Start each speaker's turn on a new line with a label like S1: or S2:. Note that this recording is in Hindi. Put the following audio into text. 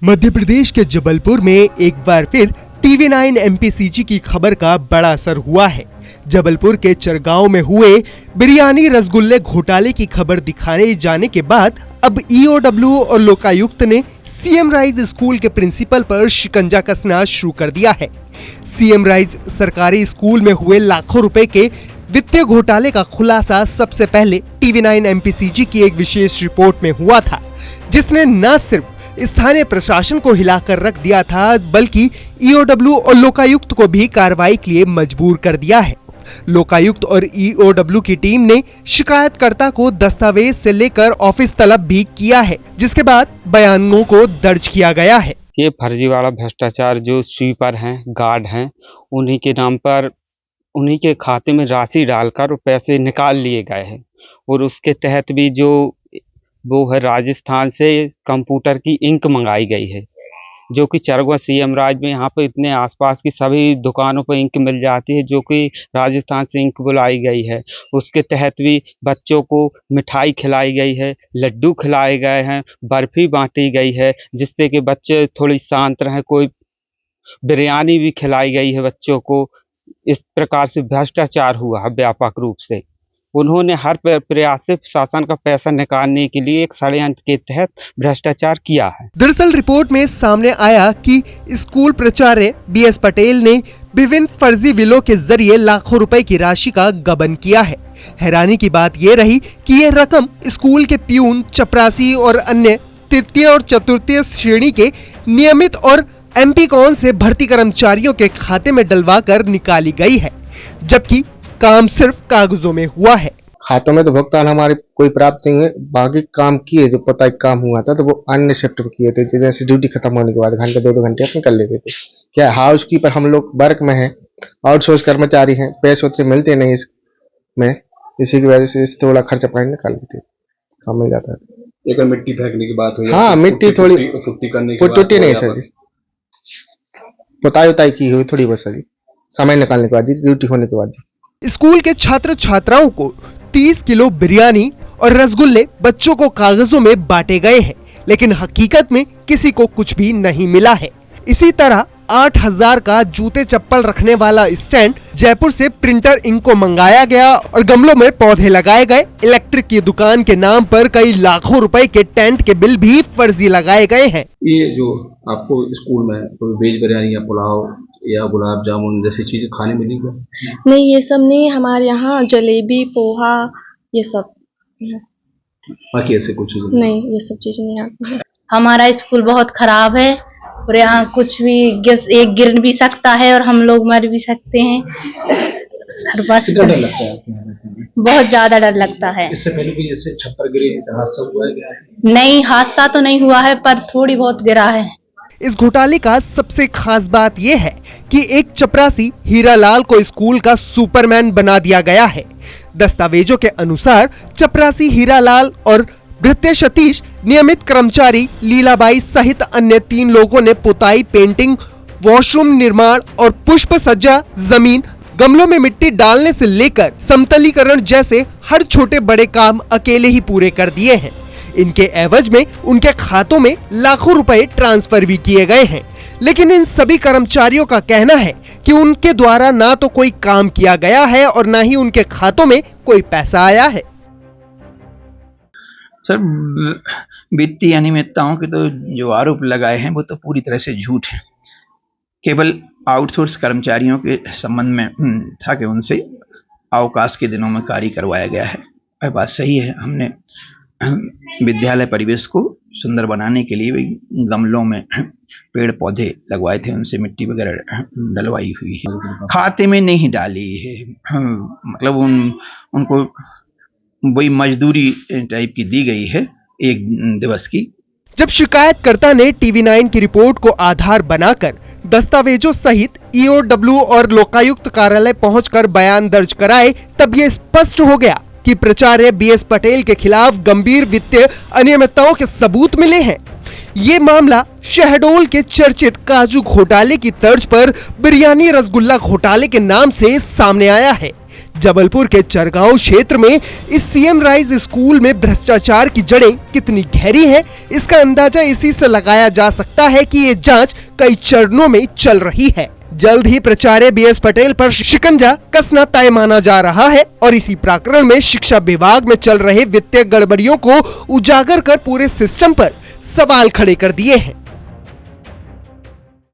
S1: मध्य प्रदेश के जबलपुर में एक बार फिर TV9 MPCG की खबर का बड़ा असर हुआ है। जबलपुर के चरगांव में हुए बिरयानी रसगुल्ले घोटाले की खबर दिखाने जाने के बाद अब EOW और लोकायुक्त ने CM राइज स्कूल के प्रिंसिपल पर शिकंजा कसना शुरू कर दिया है। CM राइज सरकारी स्कूल में हुए लाखों रुपए के वित्तीय घोटाले का खुलासा सबसे पहले TV9 MPCG की एक विशेष रिपोर्ट में हुआ था, जिसने न सिर्फ स्थानीय प्रशासन को हिलाकर रख दिया था, बल्कि EOW और लोकायुक्त को भी कार्रवाई के लिए मजबूर कर दिया है। लोकायुक्त और EOW की टीम ने शिकायतकर्ता को दस्तावेज से लेकर ऑफिस तलब भी किया है, जिसके बाद बयानों को दर्ज किया गया है।
S2: ये फर्जीवाड़ा भ्रष्टाचार जो स्वीपर हैं, गार्ड हैं, उन्हीं के नाम पर उन्हीं के खाते में राशि डालकर पैसे निकाल लिए गए हैं। और उसके तहत भी जो वो है राजस्थान से कंप्यूटर की इंक मंगाई गई है, जो कि चरगवा CM राज में यहाँ पे इतने आसपास की सभी दुकानों पर इंक मिल जाती है, जो कि राजस्थान से इंक बुलाई गई है। उसके तहत भी बच्चों को मिठाई खिलाई गई है, लड्डू खिलाए गए हैं, बर्फी बांटी गई है, जिससे कि बच्चे थोड़ी शांत रहें। कोई बिरयानी भी खिलाई गई है बच्चों को। इस प्रकार से भ्रष्टाचार हुआ है व्यापक रूप से। उन्होंने हर प्रयास से शासन का पैसा निकालने के लिए एक षड्यंत्र के तहत भ्रष्टाचार किया है।
S1: दरअसल रिपोर्ट में सामने आया कि स्कूल प्राचार्य BS पटेल ने विभिन्न फर्जी बिलों के जरिए लाखों रुपए की राशि का गबन किया है। हैरानी की बात यह रही कि यह रकम स्कूल के प्यून, चपरासी और अन्य तृतीय और चतुर्थीय श्रेणी के नियमित और MP-कॉन से भर्ती कर्मचारियों के खाते में डलवाकर निकाली गई है, जबकि काम सिर्फ कागजों में हुआ है।
S3: खातों में तो भुगतान हमारे कोई प्राप्त नहीं है। बाकी काम किए जो पता काम हुआ था तो वो अन्य शिफ्ट पर किए थे, जैसे ड्यूटी खत्म होने के बाद घंटे 2-2 घंटे अपने कर लेते थे। क्या हाउस कीपर हम लोग वर्क में हैं, आउटसोर्स कर्मचारी हैं, पैसे उतने मिलते नहीं इसमें, इसी की वजह से थोड़ा खर्चा पानी निकाल लेते, काम मिल जाता है।
S4: एक मिट्टी फेंकने की बात हुई,
S3: हाँ मिट्टी थोड़ी पुट्टी नहीं सर जी, पुताई उताई की हुई थोड़ी बस सर जी, समय निकालने के बाद जी, ड्यूटी होने के बाद जी।
S1: स्कूल के छात्र छात्राओं को 30 किलो बिरयानी और रसगुल्ले बच्चों को कागजों में बांटे गए हैं, लेकिन हकीकत में किसी को कुछ भी नहीं मिला है। इसी तरह 8,000 का जूते चप्पल रखने वाला स्टैंड जयपुर से प्रिंटर इंक को मंगाया गया और गमलों में पौधे लगाए गए। इलेक्ट्रिक की दुकान के नाम पर कई लाखों रुपए के टेंट के बिल भी फर्जी लगाए गए हैं।
S4: ये जो आपको स्कूल में कोई वेज बिरयानी या पुलाव या गुलाब जामुन जैसी चीजें खाने मिलेंगी?
S5: नहीं, ये सब नहीं। हमारे यहाँ जलेबी, पोहा, ये सब।
S4: बाकी ऐसे कुछ
S5: नहीं, ये सब चीज नहीं आती है।
S6: हमारा स्कूल बहुत खराब है और यहाँ कुछ भी एक गिर भी सकता है और हम लोग मर भी सकते हैं। बस
S4: डर लगता है,
S6: बहुत ज्यादा डर लगता है।
S4: इससे पहले भी जैसे छप्पर गिरे हादसा हुआ है?
S6: नहीं, हादसा तो नहीं हुआ है, पर थोड़ी बहुत गिरा है।
S1: इस घोटाले का सबसे खास बात यह है कि एक चपरासी हीरालाल को स्कूल का सुपरमैन बना दिया गया है। दस्तावेजों के अनुसार चपरासी हीरालाल और भृत्य सतीश नियमित कर्मचारी लीलाबाई सहित अन्य 3 लोगों ने पुताई, पेंटिंग, वॉशरूम निर्माण और पुष्प सज्जा, जमीन, गमलों में मिट्टी डालने से लेकर समतलीकरण जैसे हर छोटे बड़े काम अकेले ही पूरे कर दिए हैं। इनके एवज में उनके खातों में लाखों रुपए ट्रांसफर भी किए गए हैं, लेकिन इन सभी कर्मचारियों का कहना है कि उनके द्वारा ना तो कोई काम किया गया है और ना ही उनके खातों में कोई पैसा आया है।
S7: सर, वित्तीय अनियमितताओं के तो जो आरोप लगाए हैं वो तो पूरी तरह से झूठ है। केवल आउटसोर्स कर्मचारियों के संबंध में था कि उनसे अवकाश के दिनों में कार्य करवाया गया है। वह बात सही है। हमने विद्यालय परिवेश को सुंदर बनाने के लिए गमलों में पेड़ पौधे लगवाए थे, उनसे मिट्टी वगैरह डलवाई हुई है, खाते में नहीं डाली है। मतलब उनको वही मजदूरी टाइप की दी गई है 1 दिवस की।
S1: जब शिकायतकर्ता ने TV9 की रिपोर्ट को आधार बनाकर दस्तावेजों सहित EOW और लोकायुक्त कार्यालय पहुंचकर बयान दर्ज कराए, तब ये स्पष्ट हो गया कि प्राचार्य BS पटेल के खिलाफ गंभीर वित्तीय अनियमितताओं के सबूत मिले हैं। ये मामला शहडोल के चर्चित काजू घोटाले की तर्ज पर बिरयानी रसगुल्ला घोटाले के नाम से सामने आया है, जबलपुर के चरगांव क्षेत्र में इस सीएम राइज स्कूल में भ्रष्टाचार की जड़ें कितनी गहरी हैं, इसका अंदाजा इसी से लगाया जा सकता है कि ये जांच कई चरणों में चल रही है। जल्द ही प्राचार्य बीएस पटेल पर शिकंजा कसना तय माना जा रहा है और इसी प्रकरण में शिक्षा विभाग में चल रहे वित्तीय गड़बड़ियों को उजागर कर पूरे सिस्टम पर सवाल खड़े कर दिए हैं।